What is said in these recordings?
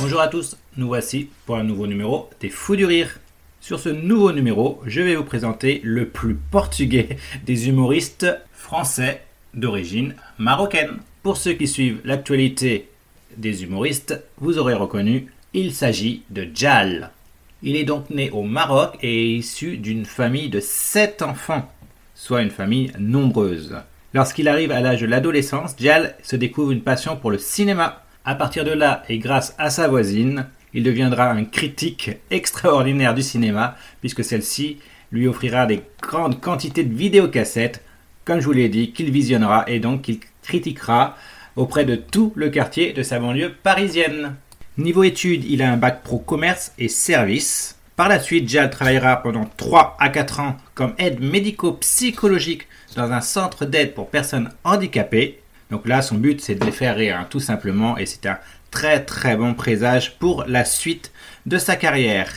Bonjour à tous, nous voici pour un nouveau numéro des Fous du Rire. Sur ce nouveau numéro, je vais vous présenter le plus portugais des humoristes français d'origine marocaine. Pour ceux qui suivent l'actualité des humoristes, vous aurez reconnu, il s'agit de Djal. Il est donc né au Maroc et est issu d'une famille de 7 enfants, soit une famille nombreuse. Lorsqu'il arrive à l'âge de l'adolescence, Djal se découvre une passion pour le cinéma. À partir de là, et grâce à sa voisine, il deviendra un critique extraordinaire du cinéma, puisque celle-ci lui offrira des grandes quantités de vidéocassettes, comme je vous l'ai dit, qu'il visionnera et donc qu'il critiquera auprès de tout le quartier de sa banlieue parisienne. Niveau études, il a un bac pro commerce et services. Par la suite, Djal travaillera pendant 3 à 4 ans comme aide médico-psychologique dans un centre d'aide pour personnes handicapées. Donc là, son but, c'est de les faire rire, tout simplement, et c'est un très très bon présage pour la suite de sa carrière.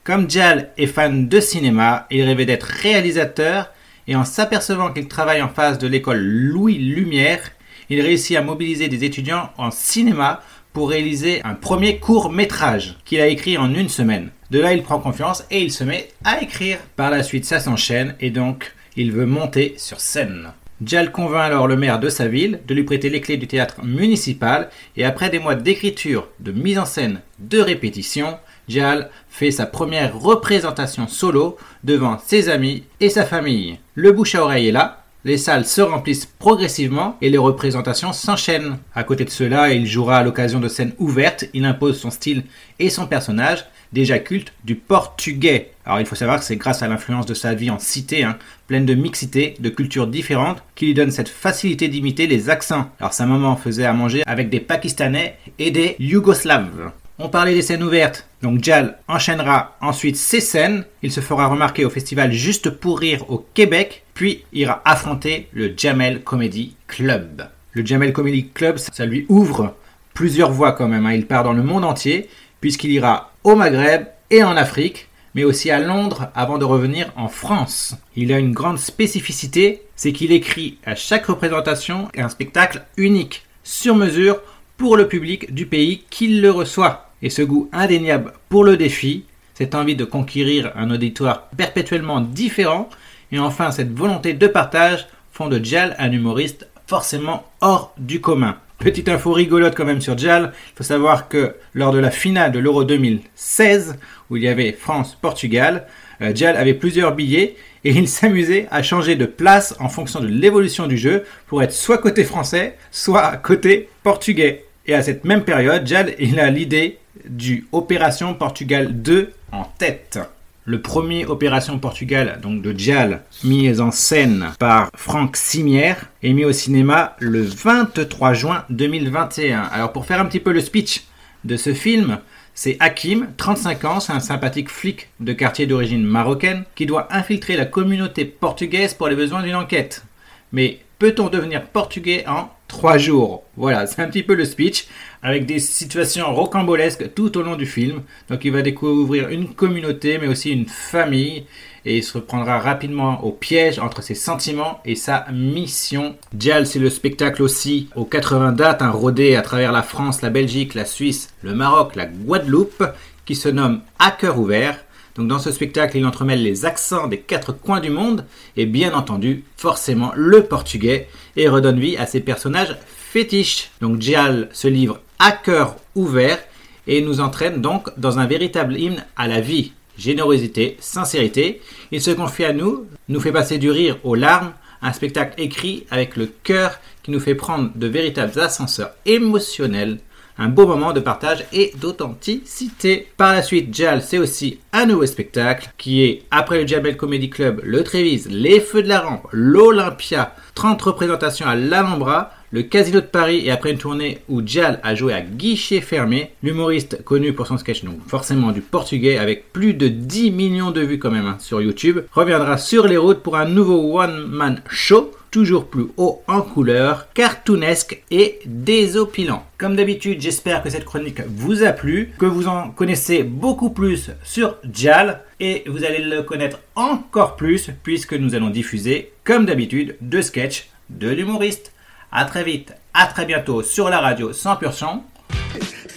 Comme Djal est fan de cinéma, il rêvait d'être réalisateur, et en s'apercevant qu'il travaille en face de l'école Louis Lumière, il réussit à mobiliser des étudiants en cinéma pour réaliser un premier court-métrage qu'il a écrit en 1 semaine. De là, il prend confiance et il se met à écrire. Par la suite, ça s'enchaîne, et donc, il veut monter sur scène. Djal convainc alors le maire de sa ville de lui prêter les clés du théâtre municipal et après des mois d'écriture, de mise en scène, de répétition, Djal fait sa première représentation solo devant ses amis et sa famille. Le bouche à oreille est là, les salles se remplissent progressivement et les représentations s'enchaînent. À côté de cela, il jouera à l'occasion de scènes ouvertes, il impose son style et son personnage, déjà culte du portugais. Alors il faut savoir que c'est grâce à l'influence de sa vie en cité, pleine de mixité, de cultures différentes, qui lui donne cette facilité d'imiter les accents. Alors sa maman faisait à manger avec des Pakistanais et des Yougoslaves. On parlait des scènes ouvertes, donc Djal enchaînera ensuite ses scènes, il se fera remarquer au festival Juste pour Rire au Québec, puis ira affronter le Jamel Comedy Club. Le Jamel Comedy Club, ça lui ouvre plusieurs voies quand même, il part dans le monde entier, puisqu'il ira au Maghreb et en Afrique, mais aussi à Londres avant de revenir en France. Il a une grande spécificité, c'est qu'il écrit à chaque représentation un spectacle unique, sur mesure, pour le public du pays qui le reçoit. Et ce goût indéniable pour le défi, cette envie de conquérir un auditoire perpétuellement différent, et enfin cette volonté de partage font de Djal un humoriste forcément hors du commun. Petite info rigolote quand même sur Djal, il faut savoir que lors de la finale de l'Euro 2016, où il y avait France-Portugal, Djal avait plusieurs billets et il s'amusait à changer de place en fonction de l'évolution du jeu pour être soit côté français, soit côté portugais. Et à cette même période, Djal il a l'idée du Opération Portugal 2 en tête. Le premier Opération Portugal, donc de Djal, mis en scène par Franck Simière, est mis au cinéma le 23 juin 2021. Alors pour faire un petit peu le speech de ce film, c'est Hakim, 35 ans, c'est un sympathique flic de quartier d'origine marocaine qui doit infiltrer la communauté portugaise pour les besoins d'une enquête. Mais peut-on devenir portugais en 3 jours? Voilà, c'est un petit peu le speech, avec des situations rocambolesques tout au long du film. Donc il va découvrir une communauté, mais aussi une famille, et il se reprendra rapidement au piège entre ses sentiments et sa mission. Djal, c'est le spectacle aussi aux 80 dates, rodé à travers la France, la Belgique, la Suisse, le Maroc, la Guadeloupe, qui se nomme À cœur ouvert. Donc dans ce spectacle, il entremêle les accents des 4 coins du monde et bien entendu, forcément, le portugais et redonne vie à ses personnages fétiches. Donc Djal se livre à cœur ouvert et nous entraîne donc dans un véritable hymne à la vie. Générosité, sincérité, il se confie à nous fait passer du rire aux larmes, un spectacle écrit avec le cœur qui nous fait prendre de véritables ascenseurs émotionnels. Un beau moment de partage et d'authenticité. Par la suite, Djal, c'est aussi un nouveau spectacle qui est, après le Jamel Comedy Club, le Trévise, les Feux de la Rampe, l'Olympia, 30 représentations à l'Alhambra, le Casino de Paris et après une tournée où Djal a joué à guichet fermé, l'humoriste connu pour son sketch, donc forcément du portugais avec plus de 10 millions de vues quand même sur YouTube, reviendra sur les routes pour un nouveau one-man show, toujours plus haut en couleur, cartoonesque et désopilant. Comme d'habitude, j'espère que cette chronique vous a plu, que vous en connaissez beaucoup plus sur Djal et vous allez le connaître encore plus puisque nous allons diffuser, comme d'habitude, 2 sketchs de l'humoriste. À très vite, à très bientôt sur la radio 100%.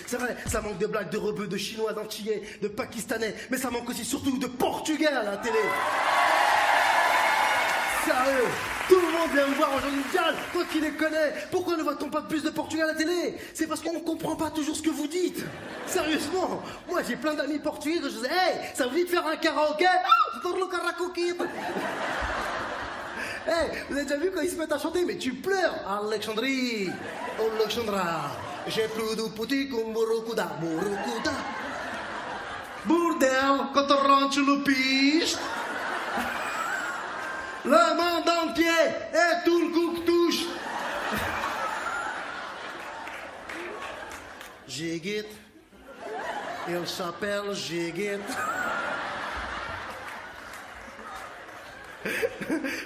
C'est vrai, ça manque de blagues, de rebeux, de chinois, d'antillais, de pakistanais, mais ça manque aussi surtout de portugais à la télé. Sérieux, tout le monde vient me voir aujourd'hui, Dial, toi qui les connais, pourquoi ne voit-on pas plus de portugais à la télé? C'est parce qu'on ne comprend pas toujours ce que vous dites. Sérieusement, moi j'ai plein d'amis portugais que je dis, hey, ça vous dit de faire un karaoké? Je tourne le karaoké. Hey, vous avez déjà vu quand ils se mettent à chanter? Mais tu pleures. Alexandrie, Alexandra, j'ai plus de petit comme Borokuda, Borokuda. Bordel, quand on rentre le piste. Le monde entier et tout le coup que touche. Jigit. Il s'appelle Jigit.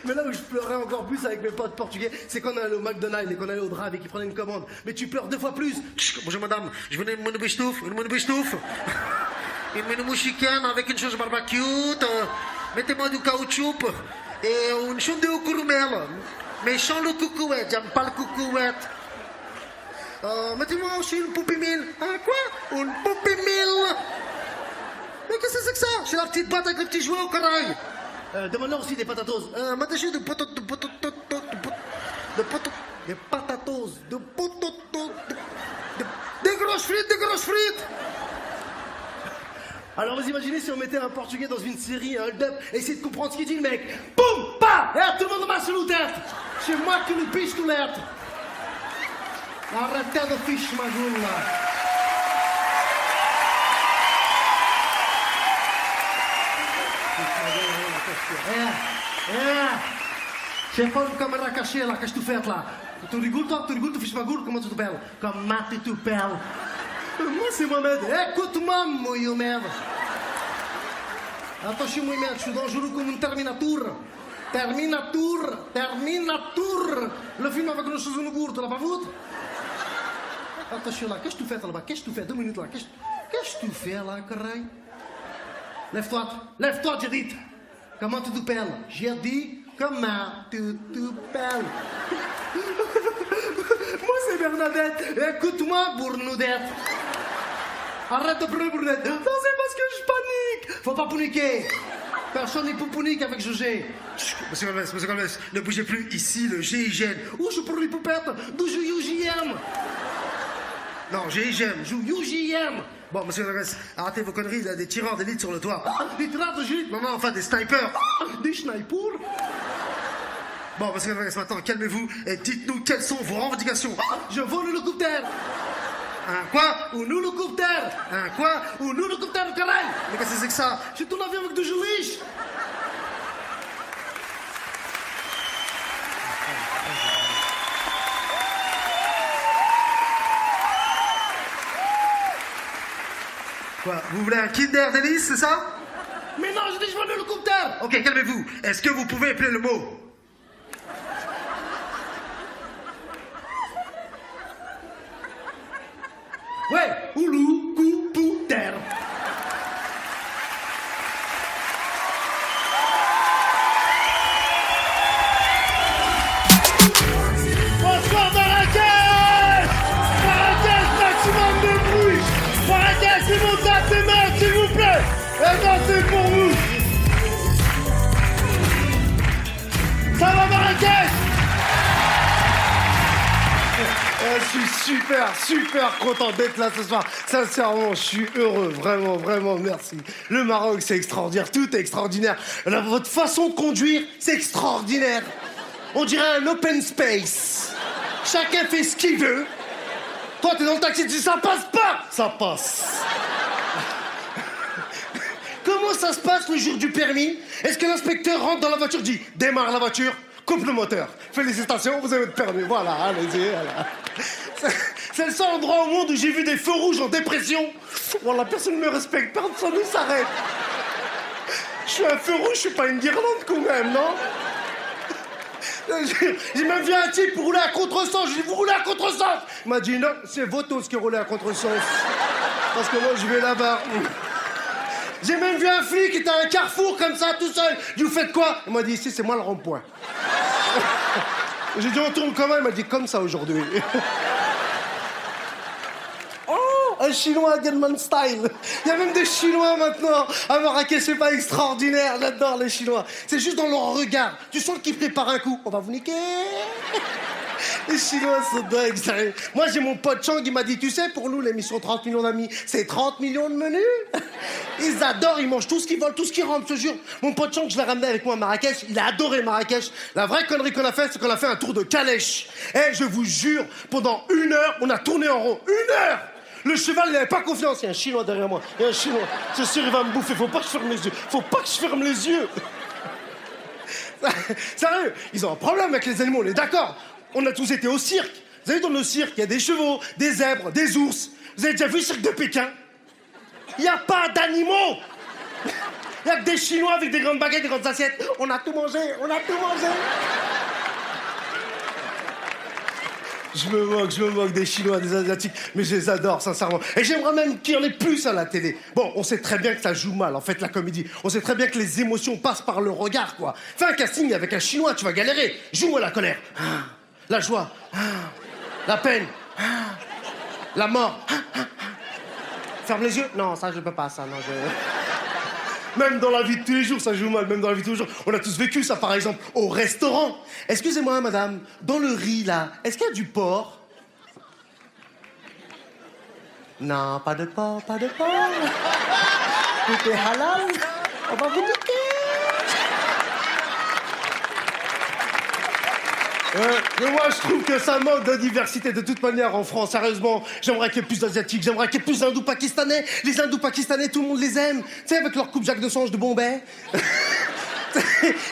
Mais là où je pleurais encore plus avec mes potes portugais, c'est qu'on allait au McDonald's et qu'on allait au drive et qu'ils prenaient une commande. Mais tu pleures 2 fois plus. Bonjour madame, je veux une menu bistouf, une menu chicken avec une sauce barbecue, mettez-moi du caoutchouc et une chambre de courumel. Mais sans le coucouette, j'aime pas le coucouette. Mettez-moi aussi une poupée mille. Hein, quoi? Une poupée mille. Mais qu'est-ce que c'est que ça? C'est la petite boîte avec les petits jouets au corail. Demande-leur aussi des patatos. M'attacher de patatos. Des grosses frites. Alors vous imaginez si on mettait un portugais dans une série, un hold-up, et essayer de comprendre ce qu'il dit le mec. Boum, pa, tout le monde marche sur tête. C'est moi qui nous piche tout l'air. Arrêtez de fiche ma gueule là. C'est pas une caméra cachée là, qu'est-ce que tu fais là? Tu rigoles, tu fiches ma gueule, comment tu t'appelles? Comment tu t'appelles? Moi c'est Mohamed, écoute-moi, mon merde. Attention, mon merde, je suis dangereux comme un Terminator. Le film avec le chose de gourde, tu l'as pas vu? Attention là, qu'est-ce que tu fais là-bas? Qu'est-ce que tu fais? 2 minutes là, qu'est-ce que tu fais là, carré? Lève-toi, j'ai dit. Comment tu t'appelles? J'ai dit, comment tu t'appelles? Moi c'est Bernadette, écoute-moi, Bournoudette. Arrête de pleurer, Bournoudette. Non, c'est parce que je panique. Faut pas paniquer. Personne n'est pour paniquer avec José. Monsieur Galvez, ne bougez plus, ici le GIGN. Où je pour les poupettes? D'où je UJM? Non, GIGN, je UJM. Bon, monsieur Galvez, arrêtez vos conneries, il y a des tireurs d'élite sur le toit. Des tireurs de gîte? Non, enfin, des snipers. Des snipers? Bon, monsieur Galvez, maintenant, calmez-vous et dites-nous quelles sont vos revendications. Je vole l'hélicoptère. Un quoi? Ou nous l'hélicoptère. Un quoi? Ou nous l'hélicoptère, carré. Mais qu'est-ce que c'est que ça? J'ai ton avion avec 2 joulistes. Quoi? Vous voulez un Kinder Délice, c'est ça? Mais non, j'ai dit je vole l'hélicoptère. Ok, calmez-vous. Est-ce que vous pouvez appeler le mot? Ouais, oulou, coup, terre. Bonsoir Marrakech! Marrakech, maximum de bruit! Marrakech, c'est mon tas de mains, s'il vous plaît! Et dansez pour vous! Ça va Marrakech? Je suis super content d'être là ce soir. Sincèrement, je suis heureux. Vraiment, merci. Le Maroc, c'est extraordinaire. Tout est extraordinaire. Votre façon de conduire, c'est extraordinaire. On dirait un open space. Chacun fait ce qu'il veut. Toi, t'es dans le taxi, tu dis ça passe pas. Ça passe. Comment ça se passe le jour du permis? Est-ce que l'inspecteur rentre dans la voiture, dit démarre la voiture, coupe le moteur. Félicitations, vous avez votre permis. Voilà, allez-y, voilà. C'est le seul endroit au monde où j'ai vu des feux rouges en dépression. Voilà, personne ne me respecte, personne ne s'arrête. Je suis un feu rouge, je suis pas une guirlande quand même, non? J'ai même vu un type rouler à contresens. J'ai dit, vous roulez à contresens? Il m'a dit, non, c'est Votos qui roulait à contresens. Parce que moi, je vais là-bas. J'ai même vu un flic qui était à un carrefour comme ça, tout seul. Je dis, vous faites quoi? Il m'a dit, ici, c'est moi le rond-point. J'ai dit, on tourne comment? Il m'a dit, comme ça aujourd'hui. un chinois Gunman style. Il y a même des chinois maintenant. À Marrakech, c'est pas extraordinaire. J'adore les chinois. C'est juste dans leur regard. Tu sens qu'ils préparent un coup. On va vous niquer. Les Chinois sont dingues, sérieux. Moi, j'ai mon pote Chang, il m'a dit, tu sais, pour nous, l'émission 30 millions d'amis, c'est 30 millions de menus. Ils adorent, ils mangent tout ce qu'ils veulent, tout ce qui rentre, je te jure. Mon pote Chang, je l'ai ramené avec moi à Marrakech, il a adoré Marrakech. La vraie connerie qu'on a fait, c'est qu'on a fait un tour de calèche. Et je vous jure, pendant 1 heure, on a tourné en rond. 1 heure. Le cheval, il n'avait pas confiance. Il y a un Chinois derrière moi. Il y a un Chinois. C'est sûr, il va me bouffer. Faut pas que je ferme les yeux. Faut pas que je ferme les yeux. Sérieux, ils ont un problème avec les animaux, on est d'accord. On a tous été au cirque. Vous avez vu, dans nos cirques, il y a des chevaux, des zèbres, des ours. Vous avez déjà vu le cirque de Pékin? Il n'y a pas d'animaux. Il n'y a que des Chinois avec des grandes baguettes, des grandes assiettes. On a tout mangé, on a tout mangé. Je me moque des Chinois, des Asiatiques, mais je les adore, sincèrement. Et j'aimerais même qu'il y en ait plus à la télé. Bon, on sait très bien que ça joue mal, en fait, la comédie. On sait très bien que les émotions passent par le regard, quoi. Fais un casting avec un Chinois, tu vas galérer. Joue-moi la colère. La joie. La peine. La mort. Ferme les yeux. Non, ça, je peux pas, ça, non, Même dans la vie de tous les jours, ça joue mal. Même dans la vie de tous les jours. On a tous vécu ça, par exemple, au restaurant. Excusez-moi, madame, dans le riz, là, est-ce qu'il y a du porc? Non, pas de porc, pas de porc. Tout est halal. On va vous niquer. Mais moi, je trouve que ça manque de diversité de toute manière en France. Sérieusement, j'aimerais qu'il y ait plus d'Asiatiques, j'aimerais qu'il y ait plus d'Hindous-Pakistanais. Les Hindous-Pakistanais, tout le monde les aime. Tu sais, avec leur coupe Jacques de Sange de Bombay.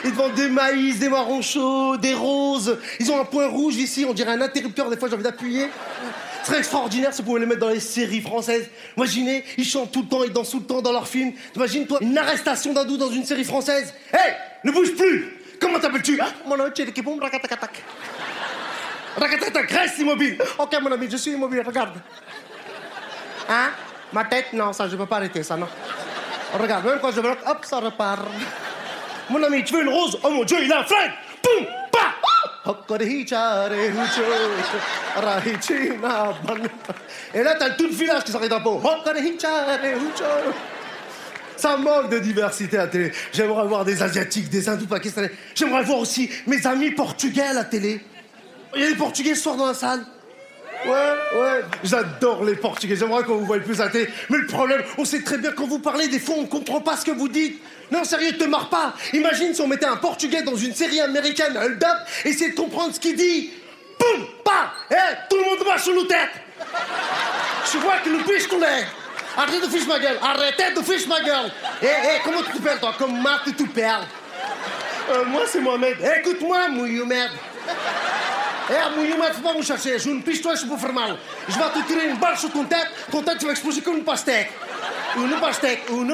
Ils te vendent des maïs, des marrons chauds, des roses. Ils ont un point rouge ici, on dirait un interrupteur. Des fois, j'ai envie d'appuyer. Ce serait extraordinaire si vous pouvez les mettre dans les séries françaises. Imaginez, ils chantent tout le temps, ils dansent tout le temps dans leurs films. Imagine-toi une arrestation d'hindous dans une série française. Hey, ne bouge plus. Comment t'appelles-tu? Mon nom est Tchélikiboum, rakatakatak. Rakatakatak, reste immobile. Ok, mon ami, je suis immobile, regarde. Hein? Ma tête? Non, ça, je peux pas arrêter, ça, non. Regarde, même quand je bloque, hop, ça repart. Mon ami, tu veux une rose? Oh mon Dieu, il a un flingue! Boum! Pa! Et là, t'as tout le village qui s'arrête un peu. Ça manque de diversité à la télé. J'aimerais voir des Asiatiques, des Hindous-Pakistanais. J'aimerais voir aussi mes amis portugais à la télé. Il y a des Portugais ce soir dans la salle. Ouais. J'adore les Portugais. J'aimerais qu'on vous voie plus à la télé. Mais le problème, on sait très bien quand vous parlez, des fois, on comprend pas ce que vous dites. Non, sérieux, te marre pas. Imagine si on mettait un Portugais dans une série américaine, Hold Up, et essayez de comprendre ce qu'il dit. Boum! Pa! Tout le monde marche sur nos têtes. Je vois que le biche qu'on est. Arrêtez de fiche ma gueule. Arrêtez de fiche ma gueule. Comment tu t'appelles, toi? Comment tu t'appelles? Moi, c'est Mohamed. Écoute-moi, Mohamed. Mohamed, faut pas me chercher. Je ne piche toi, je peux faire mal. Je vais te tirer une balle sur ton tête tu vas exploser comme une pastèque. Une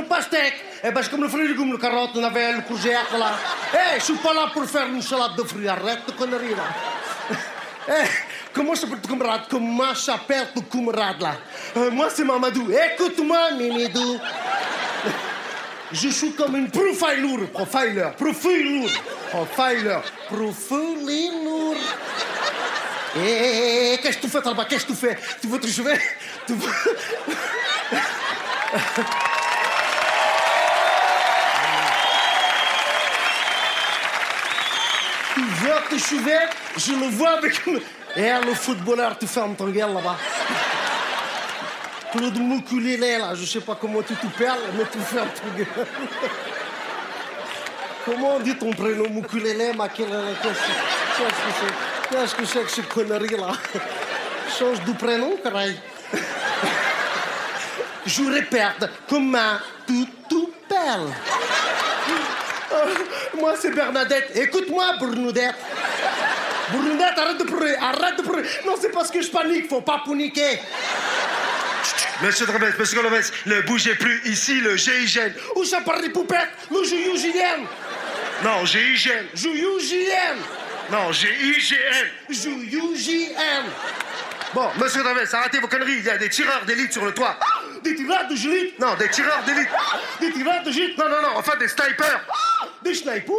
pastèque. C'est comme le fruit de légumes, le carotte, le navet, le courgette, là. Je suis pas là pour faire une salade de fruits. Arrête de conneries, là. Comment s'appelle ton camarade? Comment s'appelle ton camarade, là? Moi, c'est Mamadou. Écoute-moi, Mimidou. Je suis comme une profiler. Qu'est-ce que tu fais là-bas? Qu'est-ce que tu fais? Tu veux te chever? Je le vois avec... le footballeur, tu fermes ton gueule là-bas. Claude Moukoulélé, là, je sais pas comment tu t'appelles, mais tu fermes ton gueule. Comment on dit ton prénom, Moukoulélé, ma qu'est-ce que c'est que ces conneries, là? Change de prénom, pareil. Je répète, comment tu t'appelles? Moi, c'est Bernadette. Écoute-moi, Bernadette. Bernadette, arrête de pleurer. Non, c'est parce que je panique. Faut pas paniquer. Monsieur Dromès, ne bougez plus. Ici, le GIGN. Où ça parle des poupettes? Le GIGN. Non, GIGN. Non, GIGN. Bon, monsieur Dromès, arrêtez vos conneries. Il y a des tireurs d'élite sur le toit. Des tireurs de gélite? Non, des tireurs d'élite. Des tireurs de gélite? Non, enfin des snipers. Des snipers?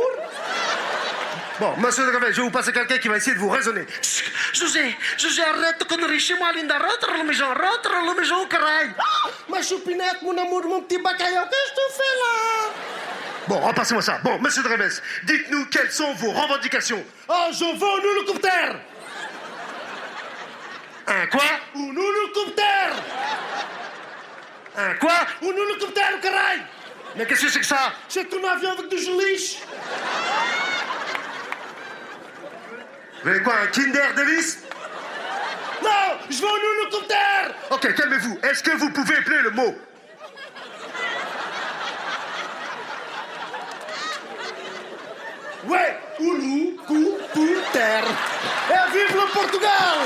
Bon, monsieur de Gavel, je vais vous passer quelqu'un qui va essayer de vous raisonner. José, arrête de conneries. Chez moi, Linda, rentre à la maison, carré. Ma choupinette, mon amour, mon petit bacaillon, qu'est-ce que tu fais là? Bon, repassez-moi ça. Bon, monsieur de Gavel, dites-nous quelles sont vos revendications. Oh, je veux un hélicoptère. Un quoi? Un hélicoptère. Un quoi? Un hélicoptère, carré. Mais qu'est-ce que c'est que ça? C'est un avion avec des geliche. Vous avez quoi, un Kinder Davis? Non, je veux un hélicoptère. Ok, calmez-vous. Est-ce que vous pouvez appeler le mot? Ouais, hélicoptère. Et vive le Portugal!